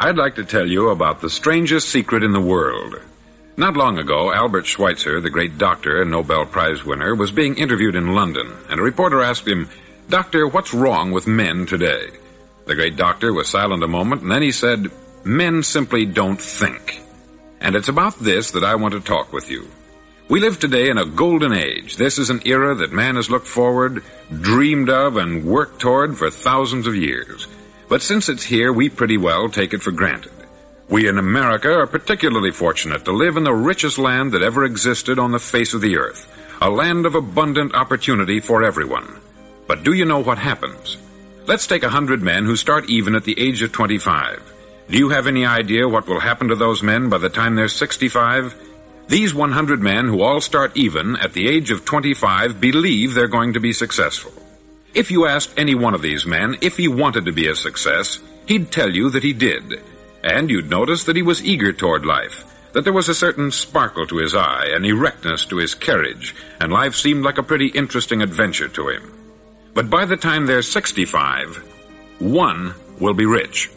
I'd like to tell you about the strangest secret in the world. Not long ago, Albert Schweitzer, the great doctor and Nobel Prize winner, was being interviewed in London, and a reporter asked him, "Doctor, what's wrong with men today?" The great doctor was silent a moment, and then he said, "Men simply don't think." And it's about this that I want to talk with you. We live today in a golden age. This is an era that man has looked forward, dreamed of, and worked toward for thousands of years. But since it's here, we pretty well take it for granted. We in America are particularly fortunate to live in the richest land that ever existed on the face of the earth, a land of abundant opportunity for everyone. But do you know what happens? Let's take 100 men who start even at the age of 25. Do you have any idea what will happen to those men by the time they're 65? These 100 men who all start even at the age of 25 believe they're going to be successful. If you asked any one of these men if he wanted to be a success, he'd tell you that he did. And you'd notice that he was eager toward life, that there was a certain sparkle to his eye, an erectness to his carriage, and life seemed like a pretty interesting adventure to him. But by the time they're 65, 1 will be rich,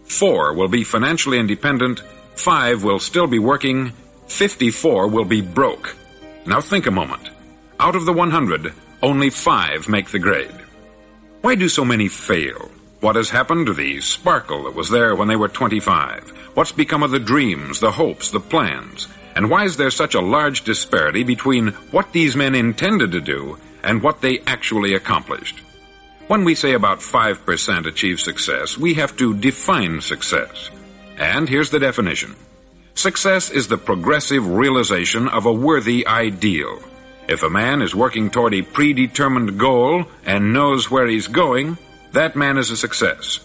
4 will be financially independent, 5 will still be working, 54 will be broke. Now think a moment. Out of the 100, only 5 make the grade. Why do so many fail? What has happened to the sparkle that was there when they were 25? What's become of the dreams, the hopes, the plans? And why is there such a large disparity between what these men intended to do and what they actually accomplished? When we say about 5% achieve success, we have to define success. And here's the definition. Success is the progressive realization of a worthy ideal. If a man is working toward a predetermined goal and knows where he's going, that man is a success.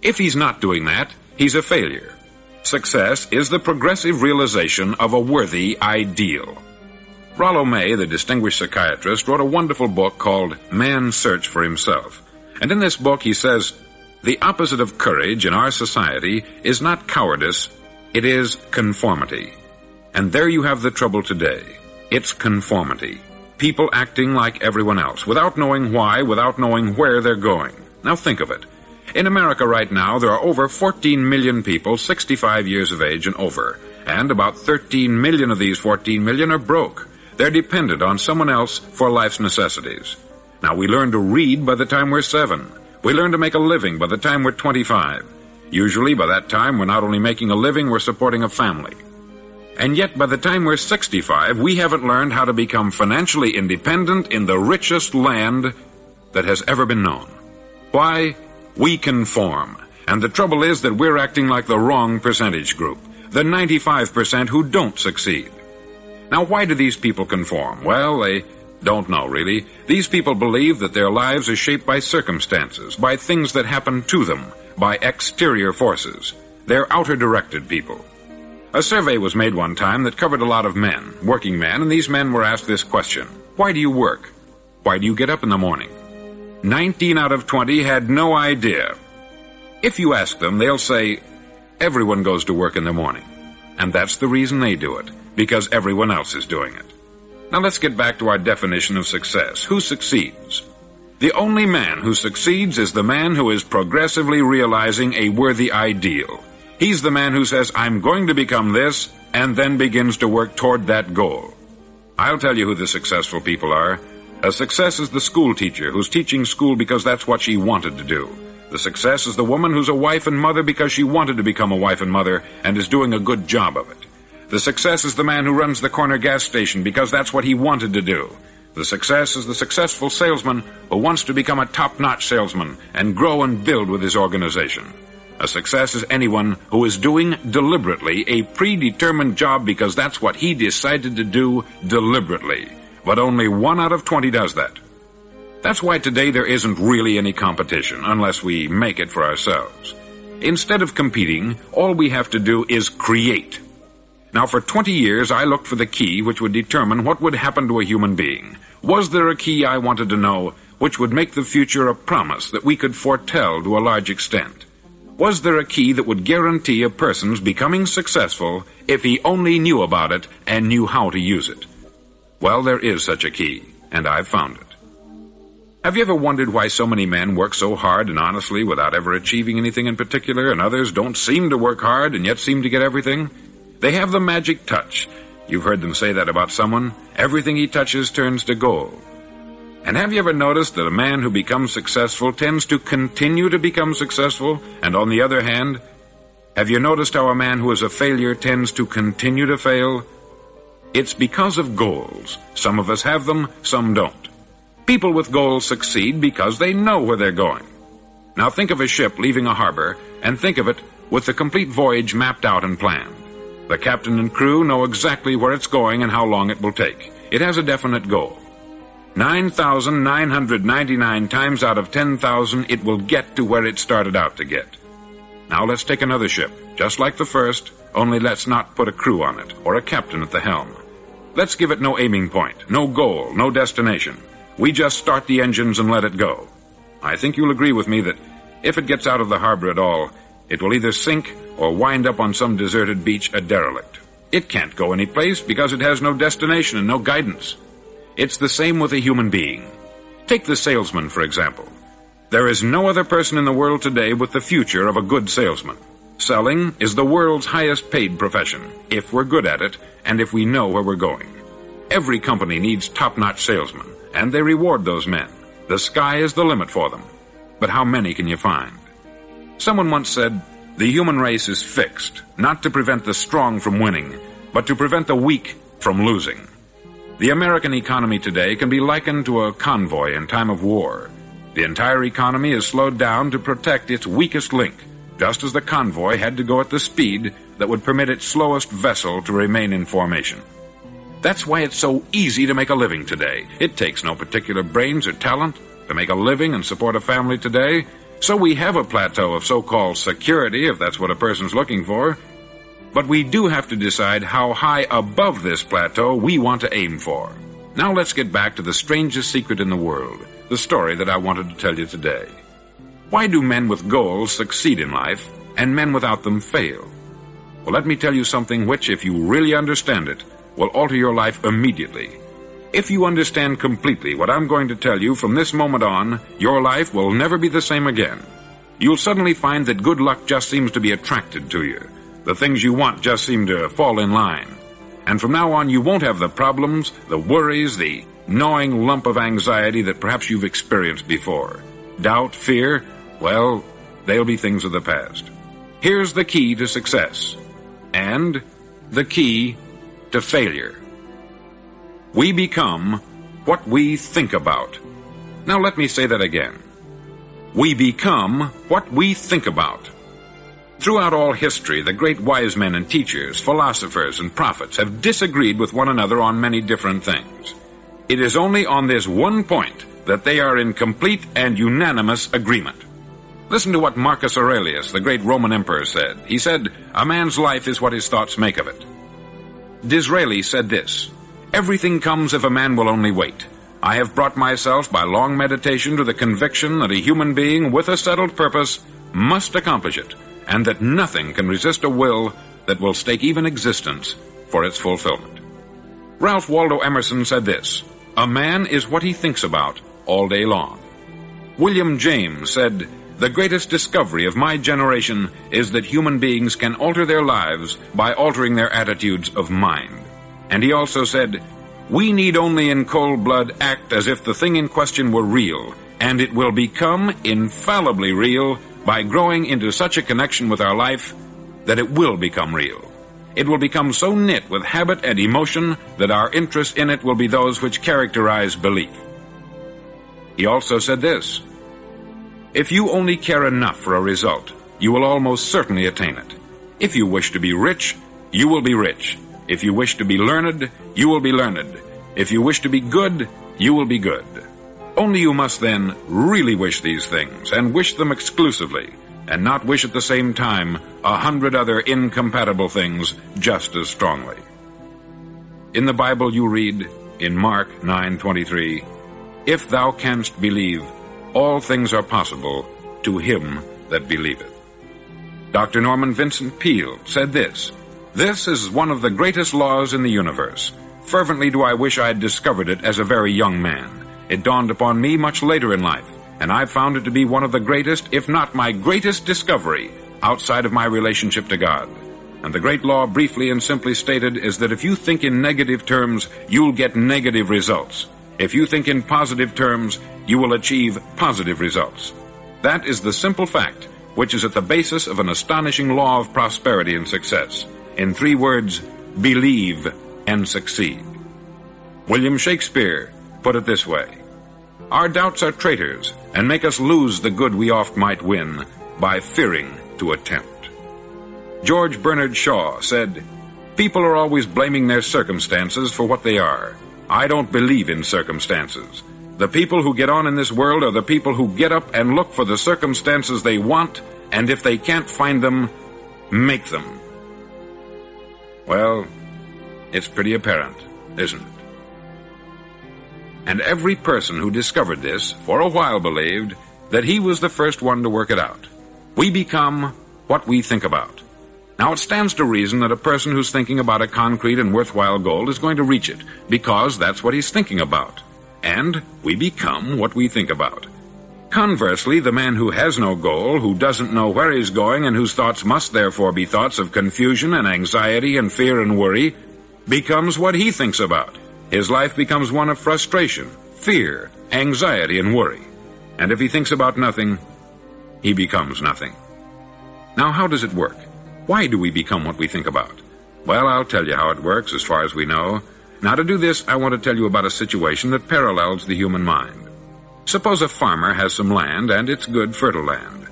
If he's not doing that, he's a failure. Success is the progressive realization of a worthy ideal. Rollo May, the distinguished psychiatrist, wrote a wonderful book called Man's Search for Himself. And in this book he says, the opposite of courage in our society is not cowardice, it is conformity. And there you have the trouble today. It's conformity. People acting like everyone else, without knowing why, without knowing where they're going. Now think of it. In America right now, there are over 14 million people 65 years of age and over, and about 13 million of these 14 million are broke. They're dependent on someone else for life's necessities. Now, we learn to read by the time we're 7. We learn to make a living by the time we're 25. Usually, by that time, we're not only making a living, we're supporting a family. And yet, by the time we're 65, we haven't learned how to become financially independent in the richest land that has ever been known. Why? We conform. And the trouble is that we're acting like the wrong percentage group, the 95% who don't succeed. Now, why do these people conform? Well, they don't know, really. These people believe that their lives are shaped by circumstances, by things that happen to them, by exterior forces. They're outer-directed people. A survey was made one time that covered a lot of men, working men, and these men were asked this question. Why do you work? Why do you get up in the morning? 19 out of 20 had no idea. If you ask them, they'll say, everyone goes to work in the morning. And that's the reason they do it, because everyone else is doing it. Now let's get back to our definition of success. Who succeeds? The only man who succeeds is the man who is progressively realizing a worthy ideal. He's the man who says, I'm going to become this, and then begins to work toward that goal. I'll tell you who the successful people are. A success is the school teacher who's teaching school because that's what she wanted to do. The success is the woman who's a wife and mother because she wanted to become a wife and mother and is doing a good job of it. The success is the man who runs the corner gas station because that's what he wanted to do. The success is the successful salesman who wants to become a top-notch salesman and grow and build with his organization. A success is anyone who is doing deliberately a predetermined job because that's what he decided to do deliberately. But only 1 out of 20 does that. That's why today there isn't really any competition unless we make it for ourselves. Instead of competing, all we have to do is create. Now, for 20 years, I looked for the key which would determine what would happen to a human being. Was there a key I wanted to know which would make the future a promise that we could foretell to a large extent? Was there a key that would guarantee a person's becoming successful if he only knew about it and knew how to use it? Well, there is such a key, and I've found it. Have you ever wondered why so many men work so hard and honestly without ever achieving anything in particular, and others don't seem to work hard and yet seem to get everything? They have the magic touch. You've heard them say that about someone. Everything he touches turns to gold. And have you ever noticed that a man who becomes successful tends to continue to become successful? And on the other hand, have you noticed how a man who is a failure tends to continue to fail? It's because of goals. Some of us have them, some don't. People with goals succeed because they know where they're going. Now think of a ship leaving a harbor, and think of it with the complete voyage mapped out and planned. The captain and crew know exactly where it's going and how long it will take. It has a definite goal. 9,999 times out of 10,000 it will get to where it started out to get. Now let's take another ship, just like the first, only let's not put a crew on it, or a captain at the helm. Let's give it no aiming point, no goal, no destination. We just start the engines and let it go. I think you'll agree with me that if it gets out of the harbor at all, it will either sink or wind up on some deserted beach a derelict. It can't go any place because it has no destination and no guidance. It's the same with a human being. Take the salesman, for example. There is no other person in the world today with the future of a good salesman. Selling is the world's highest paid profession, if we're good at it and if we know where we're going. Every company needs top-notch salesmen, and they reward those men. The sky is the limit for them. But how many can you find? Someone once said, the human race is fixed, not to prevent the strong from winning, but to prevent the weak from losing. The American economy today can be likened to a convoy in time of war. The entire economy is slowed down to protect its weakest link, just as the convoy had to go at the speed that would permit its slowest vessel to remain in formation. That's why it's so easy to make a living today. It takes no particular brains or talent to make a living and support a family today. So we have a plateau of so-called security, if that's what a person's looking for. But we do have to decide how high above this plateau we want to aim for. Now let's get back to the strangest secret in the world, the story that I wanted to tell you today. Why do men with goals succeed in life, and men without them fail? Well, let me tell you something which, if you really understand it, will alter your life immediately. If you understand completely what I'm going to tell you from this moment on, your life will never be the same again. You'll suddenly find that good luck just seems to be attracted to you. The things you want just seem to fall in line. And from now on, you won't have the problems, the worries, the gnawing lump of anxiety that perhaps you've experienced before. Doubt, fear, well, they'll be things of the past. Here's the key to success, and the key to failure. We become what we think about. Now let me say that again. We become what we think about. Throughout all history, the great wise men and teachers, philosophers and prophets have disagreed with one another on many different things. It is only on this one point that they are in complete and unanimous agreement. Listen to what Marcus Aurelius, the great Roman emperor, said. He said, "A man's life is what his thoughts make of it." Disraeli said this, "Everything comes if a man will only wait. I have brought myself by long meditation to the conviction that a human being with a settled purpose must accomplish it, and that nothing can resist a will that will stake even existence for its fulfillment." Ralph Waldo Emerson said this, "A man is what he thinks about all day long." William James said, "The greatest discovery of my generation is that human beings can alter their lives by altering their attitudes of mind." And he also said, "We need only in cold blood act as if the thing in question were real, and it will become infallibly real by growing into such a connection with our life that it will become real. It will become so knit with habit and emotion that our interest in it will be those which characterize belief." He also said this, "If you only care enough for a result, you will almost certainly attain it. If you wish to be rich, you will be rich. If you wish to be learned, you will be learned. If you wish to be good, you will be good. Only you must then really wish these things, and wish them exclusively, and not wish at the same time 100 other incompatible things just as strongly." In the Bible you read, in Mark 9:23, "If thou canst believe, all things are possible to him that believeth." Dr. Norman Vincent Peale said this, "This is one of the greatest laws in the universe. Fervently do I wish I had discovered it as a very young man. It dawned upon me much later in life, and I found it to be one of the greatest, if not my greatest discovery, outside of my relationship to God. And the great law, briefly and simply stated, is that if you think in negative terms, you'll get negative results. If you think in positive terms, you will achieve positive results. That is the simple fact, which is at the basis of an astonishing law of prosperity and success. In 3 words, believe and succeed. William Shakespeare put it this way: our doubts are traitors, and make us lose the good we oft might win by fearing to attempt. George Bernard Shaw said, people are always blaming their circumstances for what they are. I don't believe in circumstances. The people who get on in this world are the people who get up and look for the circumstances they want, and if they can't find them, make them. Well, it's pretty apparent, isn't it? And every person who discovered this for a while believed that he was the first one to work it out. We become what we think about. Now, it stands to reason that a person who's thinking about a concrete and worthwhile goal is going to reach it, because that's what he's thinking about. And we become what we think about. Conversely, the man who has no goal, who doesn't know where he's going, and whose thoughts must therefore be thoughts of confusion and anxiety and fear and worry, becomes what he thinks about. His life becomes one of frustration, fear, anxiety, and worry. And if he thinks about nothing, he becomes nothing. Now, how does it work? Why do we become what we think about? Well, I'll tell you how it works as far as we know. Now, to do this, I want to tell you about a situation that parallels the human mind. Suppose a farmer has some land, and it's good, fertile land.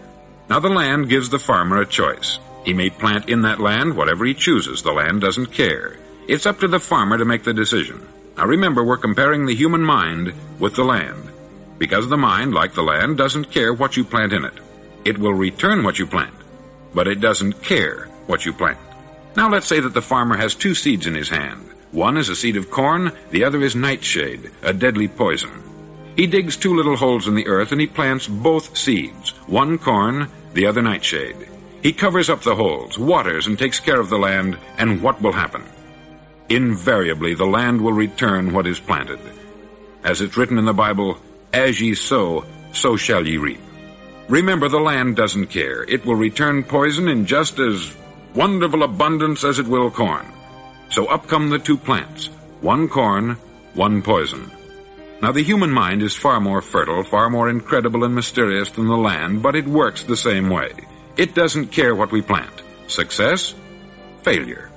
Now, the land gives the farmer a choice. He may plant in that land whatever he chooses. The land doesn't care. It's up to the farmer to make the decision. Now, remember, we're comparing the human mind with the land, because the mind, like the land, doesn't care what you plant in it. It will return what you plant, but it doesn't care what you plant. Now, let's say that the farmer has 2 seeds in his hand. One is a seed of corn, the other is nightshade, a deadly poison. He digs 2 little holes in the earth and he plants both seeds, one corn, the other nightshade. He covers up the holes, waters, and takes care of the land, and what will happen? Invariably, the land will return what is planted. As it's written in the Bible, as ye sow, so shall ye reap. Remember, the land doesn't care. It will return poison in just as wonderful abundance as it will corn. So up come the 2 plants, one corn, one poison. Now, the human mind is far more fertile, far more incredible and mysterious than the land, but it works the same way. It doesn't care what we plant. Success, failure.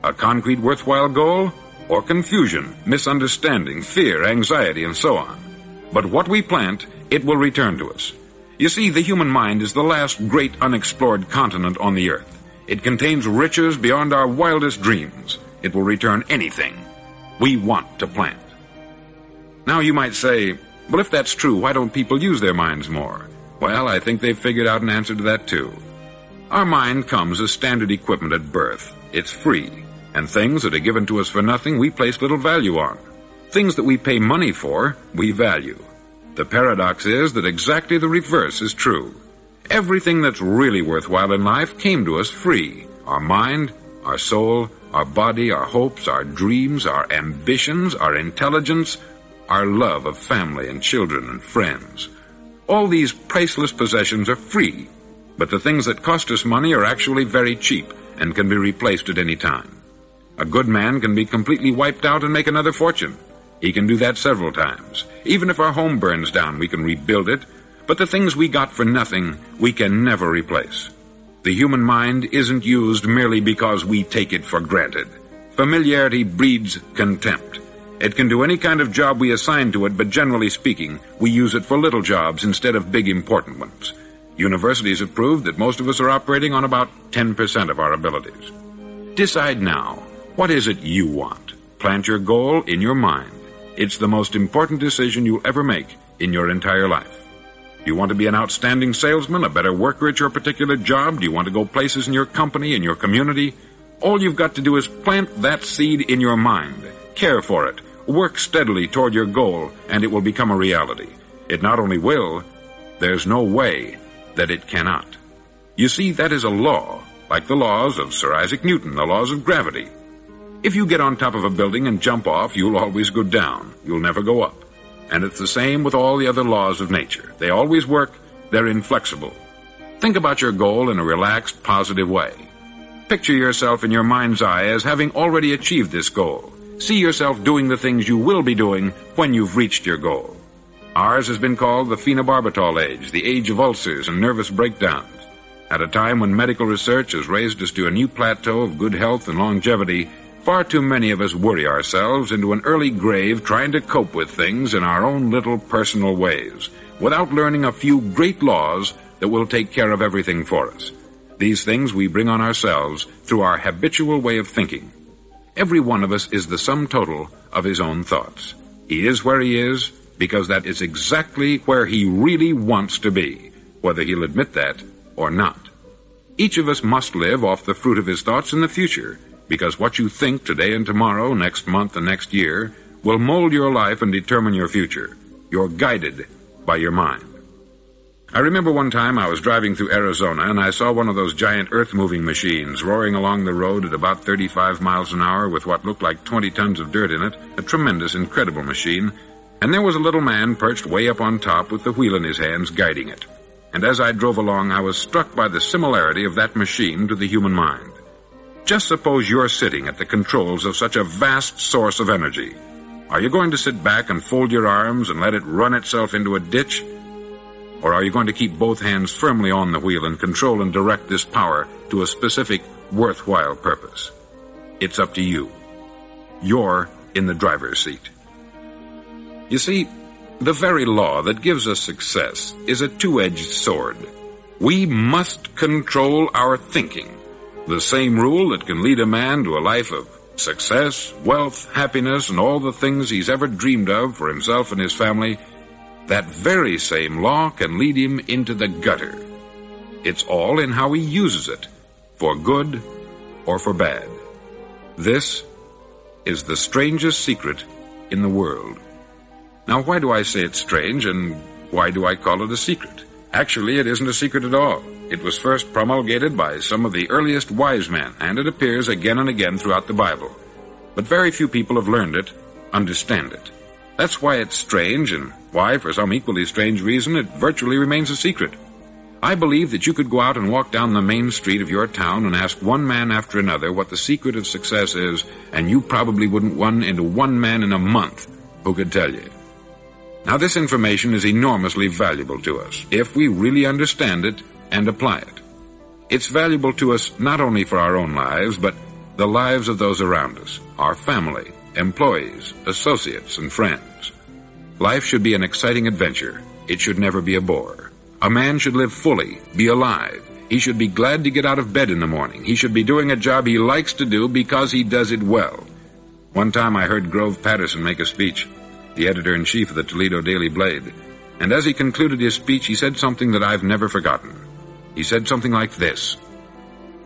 A concrete worthwhile goal, or confusion, misunderstanding, fear, anxiety, and so on. But what we plant, it will return to us. You see, the human mind is the last great unexplored continent on the earth. It contains riches beyond our wildest dreams. It will return anything we want to plant. Now, you might say, well, if that's true, why don't people use their minds more? Well, I think they've figured out an answer to that, too. Our mind comes as standard equipment at birth. It's free, and things that are given to us for nothing, we place little value on. Things that we pay money for, we value. The paradox is that exactly the reverse is true. Everything that's really worthwhile in life came to us free. Our mind, our soul, our body, our hopes, our dreams, our ambitions, our intelligence, our love of family and children and friends. All these priceless possessions are free, but the things that cost us money are actually very cheap and can be replaced at any time. A good man can be completely wiped out and make another fortune. He can do that several times. Even if our home burns down, we can rebuild it, but the things we got for nothing, we can never replace. The human mind isn't used merely because we take it for granted. Familiarity breeds contempt. It can do any kind of job we assign to it, but generally speaking, we use it for little jobs instead of big important ones. Universities have proved that most of us are operating on about 10% of our abilities. Decide now, what is it you want? Plant your goal in your mind. It's the most important decision you'll ever make in your entire life. Do you want to be an outstanding salesman, a better worker at your particular job? Do you want to go places in your company, in your community? All you've got to do is plant that seed in your mind. Care for it. Work steadily toward your goal, and it will become a reality. It not only will, there's no way that it cannot. You see, that is a law, like the laws of Sir Isaac Newton, the laws of gravity. If you get on top of a building and jump off, you'll always go down. You'll never go up. And it's the same with all the other laws of nature. They always work, they're inflexible. Think about your goal in a relaxed, positive way. Picture yourself in your mind's eye as having already achieved this goal. See yourself doing the things you will be doing when you've reached your goal. Ours has been called the phenobarbital age, the age of ulcers and nervous breakdowns. At a time when medical research has raised us to a new plateau of good health and longevity, far too many of us worry ourselves into an early grave trying to cope with things in our own little personal ways, without learning a few great laws that will take care of everything for us. These things we bring on ourselves through our habitual way of thinking. Every one of us is the sum total of his own thoughts. He is where he is because that is exactly where he really wants to be, whether he'll admit that or not. Each of us must live off the fruit of his thoughts in the future, because what you think today and tomorrow, next month and next year, will mold your life and determine your future. You're guided by your mind. I remember one time I was driving through Arizona and I saw one of those giant earth-moving machines roaring along the road at about 35 miles an hour with what looked like 20 tons of dirt in it, a tremendous, incredible machine, and there was a little man perched way up on top with the wheel in his hands guiding it. And as I drove along, I was struck by the similarity of that machine to the human mind. Just suppose you're sitting at the controls of such a vast source of energy. Are you going to sit back and fold your arms and let it run itself into a ditch? Or are you going to keep both hands firmly on the wheel and control and direct this power to a specific, worthwhile purpose? It's up to you. You're in the driver's seat. You see, the very law that gives us success is a two-edged sword. We must control our thinking. The same rule that can lead a man to a life of success, wealth, happiness, and all the things he's ever dreamed of for himself and his family, that very same law can lead him into the gutter. It's all in how he uses it, for good or for bad. This is the strangest secret in the world. Now, why do I say it's strange, and why do I call it a secret? Actually, it isn't a secret at all. It was first promulgated by some of the earliest wise men, and it appears again and again throughout the Bible. But very few people have learned it, understand it. That's why it's strange, and why, for some equally strange reason, it virtually remains a secret. I believe that you could go out and walk down the main street of your town and ask one man after another what the secret of success is, and you probably wouldn't run into one man in a month who could tell you. Now, this information is enormously valuable to us, if we really understand it and apply it. It's valuable to us not only for our own lives, but the lives of those around us, our family, employees, associates, and friends. Life should be an exciting adventure. It should never be a bore. A man should live fully, be alive. He should be glad to get out of bed in the morning. He should be doing a job he likes to do because he does it well. One time I heard Grove Patterson make a speech, the editor-in-chief of the Toledo Daily Blade, and as he concluded his speech, he said something that I've never forgotten. He said something like this: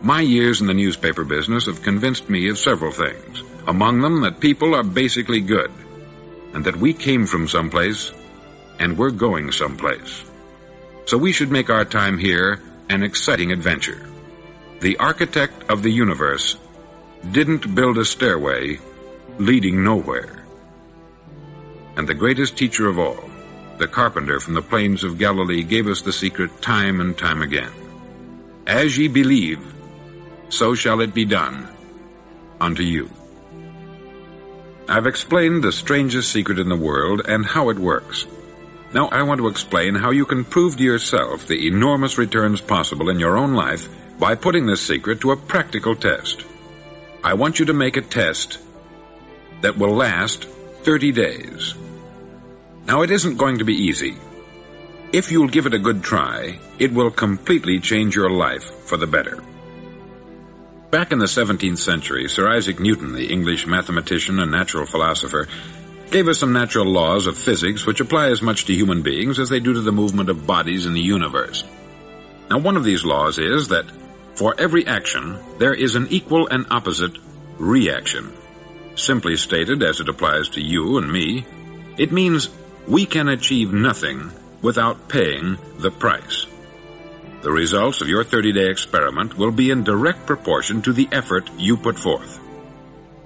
"My years in the newspaper business have convinced me of several things, among them that people are basically good, and that we came from someplace, and we're going someplace. So we should make our time here an exciting adventure. The architect of the universe didn't build a stairway leading nowhere. And the greatest teacher of all, the carpenter from the plains of Galilee, gave us the secret time and time again. As ye believe, so shall it be done unto you." I've explained the strangest secret in the world and how it works. Now I want to explain how you can prove to yourself the enormous returns possible in your own life by putting this secret to a practical test. I want you to make a test that will last 30 days. Now, it isn't going to be easy. If you'll give it a good try, it will completely change your life for the better. Back in the 17th century, Sir Isaac Newton, the English mathematician and natural philosopher, gave us some natural laws of physics which apply as much to human beings as they do to the movement of bodies in the universe. Now, one of these laws is that for every action, there is an equal and opposite reaction. Simply stated, as it applies to you and me, it means we can achieve nothing without paying the price. The results of your 30-day experiment will be in direct proportion to the effort you put forth.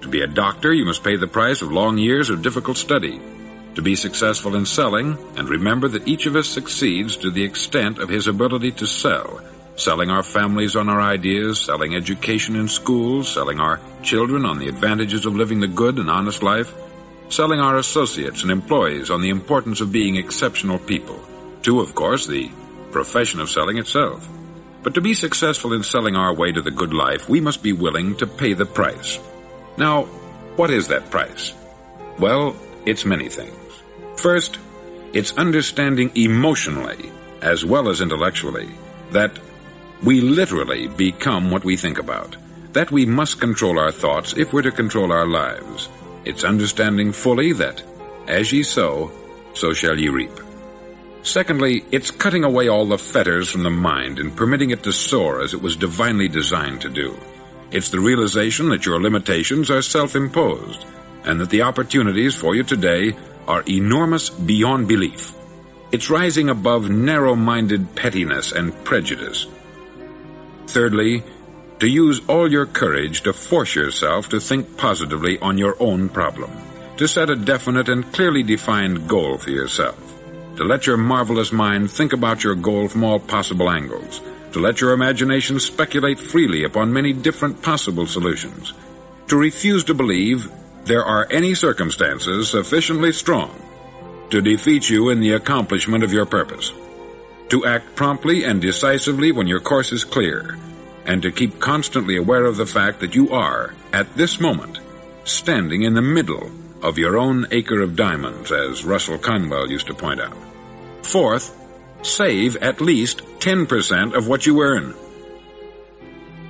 To be a doctor, you must pay the price of long years of difficult study. To be successful in selling, and remember that each of us succeeds to the extent of his ability to sell. Selling our families on our ideas, selling education in schools, selling our children on the advantages of living the good and honest life, selling our associates and employees on the importance of being exceptional people, to, of course, the profession of selling itself. But to be successful in selling our way to the good life, we must be willing to pay the price. Now, what is that price? Well, it's many things. First, it's understanding emotionally, as well as intellectually, that we literally become what we think about, that we must control our thoughts if we're to control our lives. It's understanding fully that, as ye sow, so shall ye reap. Secondly, it's cutting away all the fetters from the mind and permitting it to soar as it was divinely designed to do. It's the realization that your limitations are self-imposed, and that the opportunities for you today are enormous beyond belief. It's rising above narrow-minded pettiness and prejudice. Thirdly, to use all your courage to force yourself to think positively on your own problem, to set a definite and clearly defined goal for yourself, to let your marvelous mind think about your goal from all possible angles, to let your imagination speculate freely upon many different possible solutions, to refuse to believe there are any circumstances sufficiently strong to defeat you in the accomplishment of your purpose, to act promptly and decisively when your course is clear, and to keep constantly aware of the fact that you are, at this moment, standing in the middle of your own acre of diamonds, as Russell Conwell used to point out. Fourth, save at least 10% of what you earn.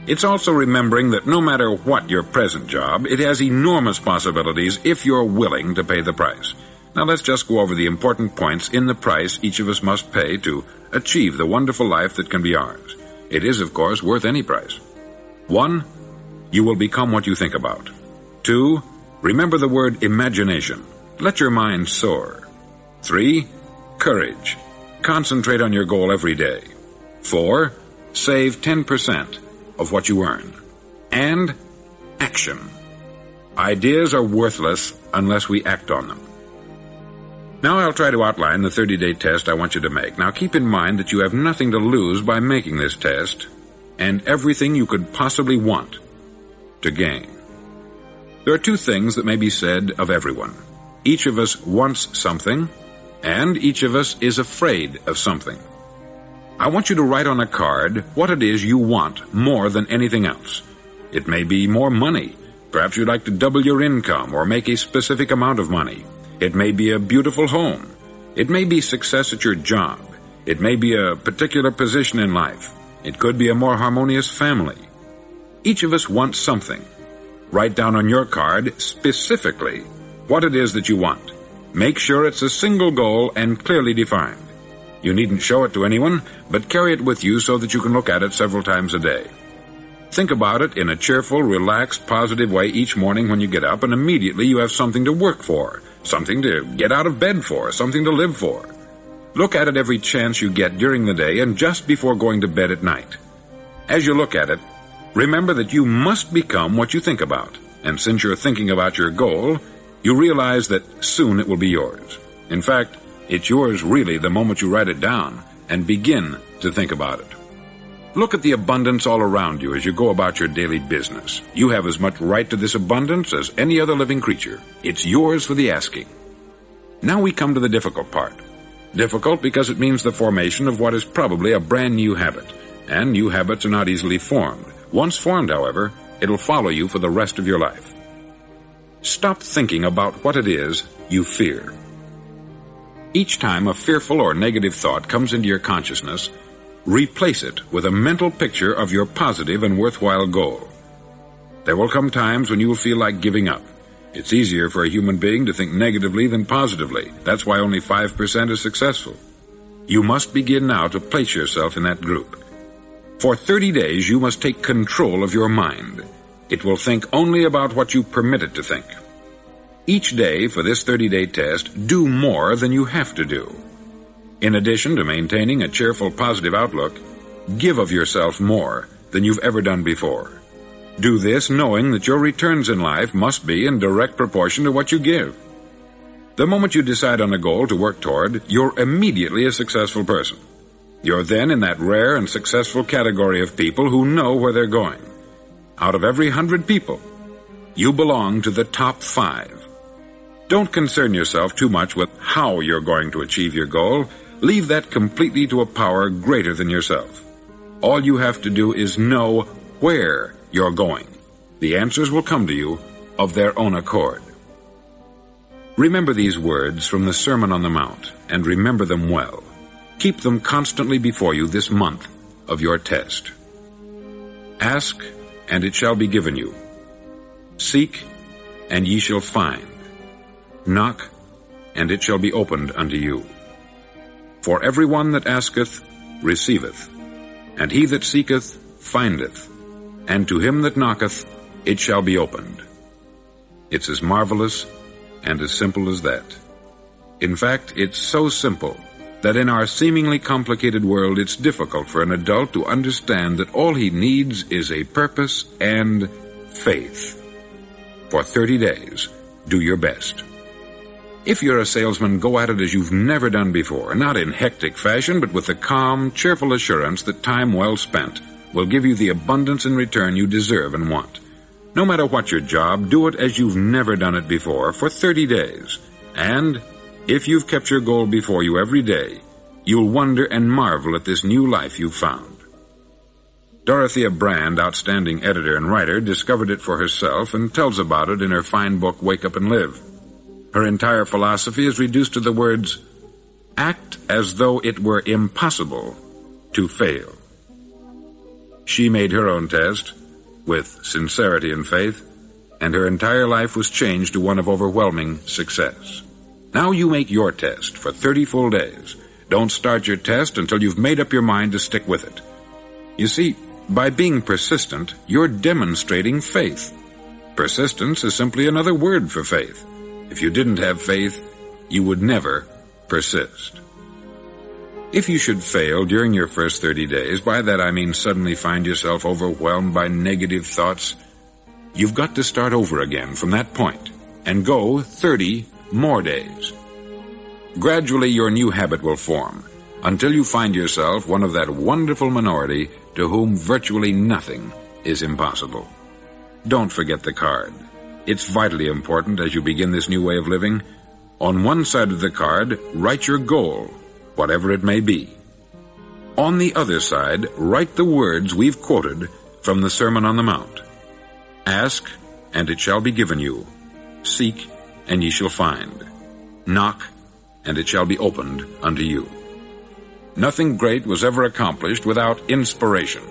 It's also remembering that no matter what your present job, it has enormous possibilities if you're willing to pay the price. Now let's just go over the important points in the price each of us must pay to achieve the wonderful life that can be ours. It is, of course, worth any price. 1. You will become what you think about. 2. Remember the word imagination. Let your mind soar. 3. Courage. Concentrate on your goal every day. 4. Save 10% of what you earn. And action. Ideas are worthless unless we act on them. Now I'll try to outline the 30-day test I want you to make. Now keep in mind that you have nothing to lose by making this test, and everything you could possibly want to gain. There are two things that may be said of everyone. Each of us wants something, and each of us is afraid of something. I want you to write on a card what it is you want more than anything else. It may be more money. Perhaps you'd like to double your income or make a specific amount of money. It may be a beautiful home. It may be success at your job. It may be a particular position in life. It could be a more harmonious family. Each of us wants something. Write down on your card specifically what it is that you want. Make sure it's a single goal and clearly defined. You needn't show it to anyone, but carry it with you so that you can look at it several times a day. Think about it in a cheerful, relaxed, positive way each morning when you get up, and immediately you have something to work for, something to get out of bed for, something to live for. Look at it every chance you get during the day and just before going to bed at night. As you look at it, remember that you must become what you think about, and since you're thinking about your goal, you realize that soon it will be yours. In fact, it's yours really the moment you write it down and begin to think about it. Look at the abundance all around you as you go about your daily business. You have as much right to this abundance as any other living creature. It's yours for the asking. Now we come to the difficult part. Difficult because it means the formation of what is probably a brand new habit, and new habits are not easily formed. Once formed, however, it'll follow you for the rest of your life. Stop thinking about what it is you fear. Each time a fearful or negative thought comes into your consciousness, replace it with a mental picture of your positive and worthwhile goal. There will come times when you will feel like giving up. It's easier for a human being to think negatively than positively. That's why only 5% is successful. You must begin now to place yourself in that group. For 30 days, you must take control of your mind. It will think only about what you permit it to think. Each day for this 30-day test, do more than you have to do. In addition to maintaining a cheerful, positive outlook, give of yourself more than you've ever done before. Do this knowing that your returns in life must be in direct proportion to what you give. The moment you decide on a goal to work toward, you're immediately a successful person. You're then in that rare and successful category of people who know where they're going. Out of every 100 people, you belong to the top 5. Don't concern yourself too much with how you're going to achieve your goal. Leave that completely to a power greater than yourself. All you have to do is know where you're going. The answers will come to you of their own accord. Remember these words from the Sermon on the Mount, and remember them well. Keep them constantly before you this month of your test. Ask, and it shall be given you. Seek, and ye shall find. Knock, and it shall be opened unto you. For every one that asketh receiveth, and he that seeketh findeth, and to him that knocketh it shall be opened. It's as marvelous and as simple as that. In fact, it's so simple that in our seemingly complicated world it's difficult for an adult to understand that all he needs is a purpose and faith. For 30 days, do your best. If you're a salesman, go at it as you've never done before, not in hectic fashion, but with the calm, cheerful assurance that time well spent will give you the abundance in return you deserve and want. No matter what your job, do it as you've never done it before for 30 days. And if you've kept your goal before you every day, you'll wonder and marvel at this new life you've found. Dorothea Brand, outstanding editor and writer, discovered it for herself and tells about it in her fine book, Wake Up and Live. Her entire philosophy is reduced to the words, act as though it were impossible to fail. She made her own test with sincerity and faith, and her entire life was changed to one of overwhelming success. Now you make your test for 30 full days. Don't start your test until you've made up your mind to stick with it. You see, by being persistent, you're demonstrating faith. Persistence is simply another word for faith. If you didn't have faith, you would never persist. If you should fail during your first 30 days, by that I mean suddenly find yourself overwhelmed by negative thoughts, you've got to start over again from that point and go 30 more days. Gradually your new habit will form until you find yourself one of that wonderful minority to whom virtually nothing is impossible. Don't forget the card. It's vitally important as you begin this new way of living. On one side of the card, write your goal, whatever it may be. On the other side, write the words we've quoted from the Sermon on the Mount. Ask, and it shall be given you. Seek, and ye shall find. Knock, and it shall be opened unto you. Nothing great was ever accomplished without inspiration.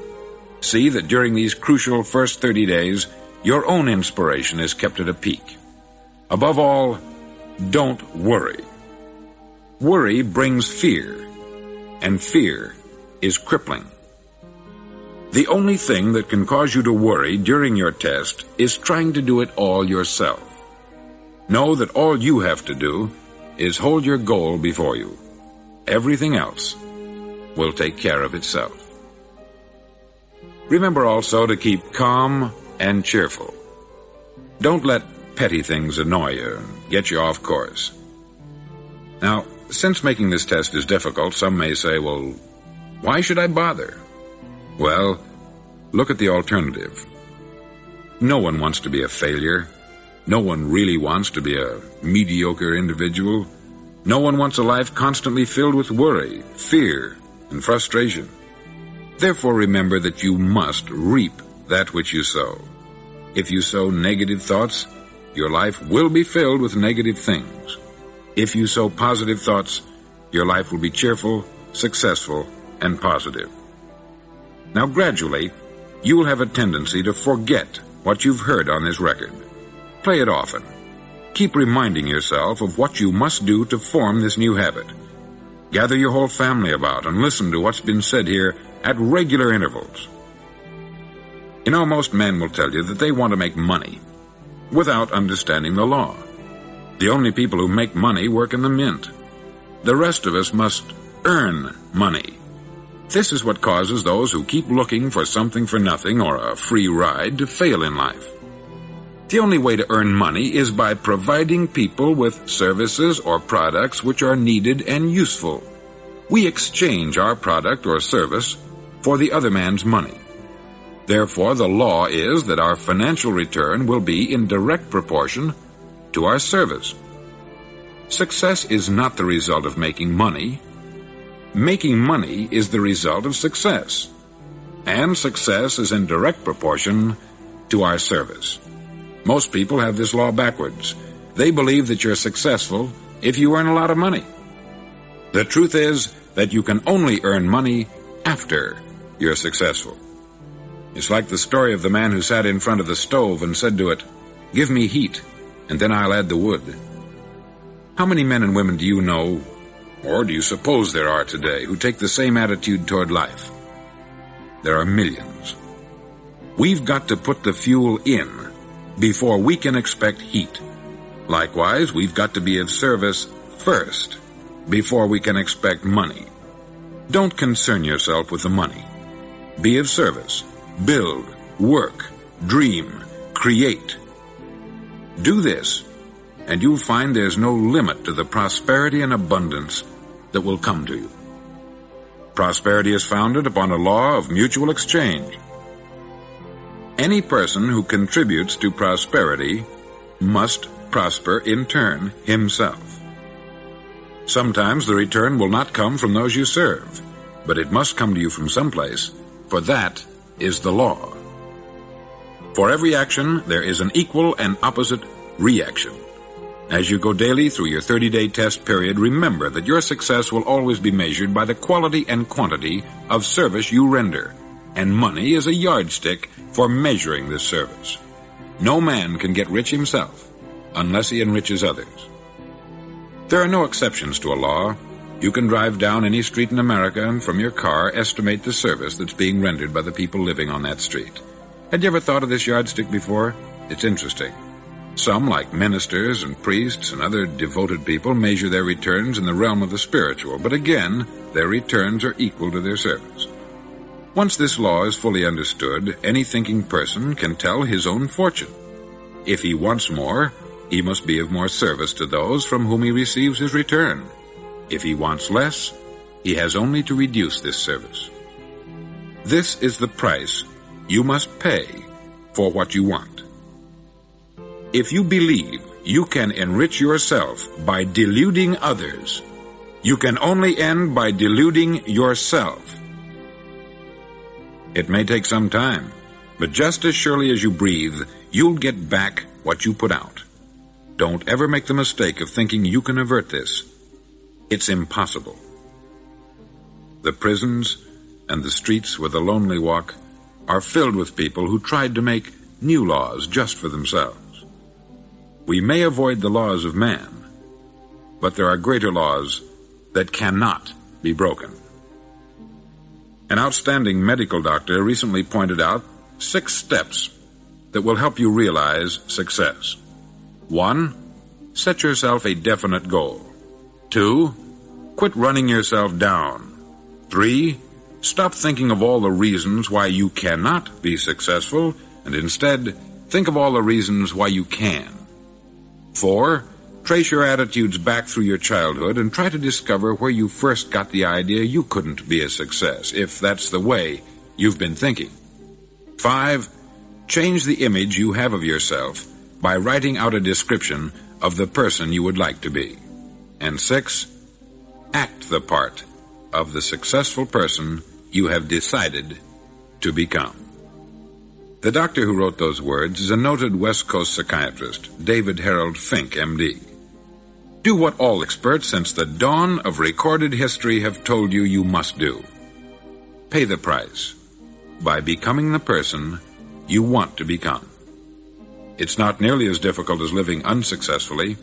See that during these crucial first 30 days, your own inspiration is kept at a peak. Above all, don't worry. Worry brings fear, and fear is crippling. The only thing that can cause you to worry during your test is trying to do it all yourself. Know that all you have to do is hold your goal before you. Everything else will take care of itself. Remember also to keep calm and cheerful. Don't let petty things annoy you and get you off course. Now, since making this test is difficult, some may say, well, why should I bother? Well, look at the alternative. No one wants to be a failure. No one really wants to be a mediocre individual. No one wants a life constantly filled with worry, fear, and frustration. Therefore, remember that you must reap that which you sow. If you sow negative thoughts, your life will be filled with negative things. If you sow positive thoughts, your life will be cheerful, successful, and positive. Now, gradually, you will have a tendency to forget what you've heard on this record. Play it often. Keep reminding yourself of what you must do to form this new habit. Gather your whole family about and listen to what's been said here at regular intervals. You know, most men will tell you that they want to make money without understanding the law. The only people who make money work in the mint. The rest of us must earn money. This is what causes those who keep looking for something for nothing or a free ride to fail in life. The only way to earn money is by providing people with services or products which are needed and useful. We exchange our product or service for the other man's money. Therefore, the law is that our financial return will be in direct proportion to our service. Success is not the result of making money. Making money is the result of success. And success is in direct proportion to our service. Most people have this law backwards. They believe that you're successful if you earn a lot of money. The truth is that you can only earn money after you're successful. It's like the story of the man who sat in front of the stove and said to it, "Give me heat, and then I'll add the wood." How many men and women do you know, or do you suppose there are today, who take the same attitude toward life? There are millions. We've got to put the fuel in before we can expect heat. Likewise, we've got to be of service first before we can expect money. Don't concern yourself with the money. Be of service. Build, work, dream, create. Do this, and you'll find there's no limit to the prosperity and abundance that will come to you. Prosperity is founded upon a law of mutual exchange. Any person who contributes to prosperity must prosper in turn himself. Sometimes the return will not come from those you serve, but it must come to you from someplace, for that is the law. For every action, there is an equal and opposite reaction. As you go daily through your 30-day test period, remember that your success will always be measured by the quality and quantity of service you render, and money is a yardstick for measuring this service. No man can get rich himself unless he enriches others. There are no exceptions to a law. You can drive down any street in America and from your car estimate the service that's being rendered by the people living on that street. Had you ever thought of this yardstick before? It's interesting. Some, like ministers and priests and other devoted people, measure their returns in the realm of the spiritual, but again, their returns are equal to their service. Once this law is fully understood, any thinking person can tell his own fortune. If he wants more, he must be of more service to those from whom he receives his return. If he wants less, he has only to reduce this service. This is the price you must pay for what you want. If you believe you can enrich yourself by deluding others, you can only end by deluding yourself. It may take some time, but just as surely as you breathe, you'll get back what you put out. Don't ever make the mistake of thinking you can avert this. It's impossible. The prisons and the streets where the lonely walk are filled with people who tried to make new laws just for themselves. We may avoid the laws of man, but there are greater laws that cannot be broken. An outstanding medical doctor recently pointed out 6 steps that will help you realize success. 1. Set yourself a definite goal. 2. Quit running yourself down. 3. Stop thinking of all the reasons why you cannot be successful, and instead think of all the reasons why you can. 4. Trace your attitudes back through your childhood and try to discover where you first got the idea you couldn't be a success, if that's the way you've been thinking. 5. Change the image you have of yourself by writing out a description of the person you would like to be. And 6. Act the part of the successful person you have decided to become. The doctor who wrote those words is a noted West Coast psychiatrist, David Harold Fink, M.D. Do what all experts since the dawn of recorded history have told you you must do. Pay the price by becoming the person you want to become. It's not nearly as difficult as living unsuccessfully.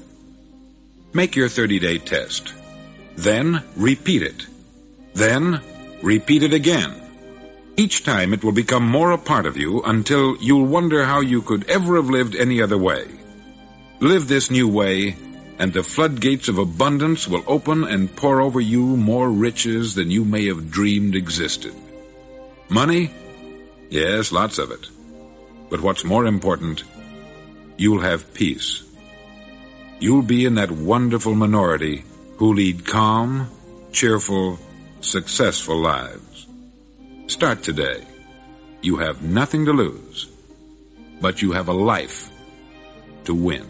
Make your 30-day test. Then repeat it. Then repeat it again. Each time it will become more a part of you until you'll wonder how you could ever have lived any other way. Live this new way, and the floodgates of abundance will open and pour over you more riches than you may have dreamed existed. Money? Yes, lots of it. But what's more important, you'll have peace. You'll be in that wonderful minority who lead calm, cheerful, successful lives. Start today. You have nothing to lose, but you have a life to win.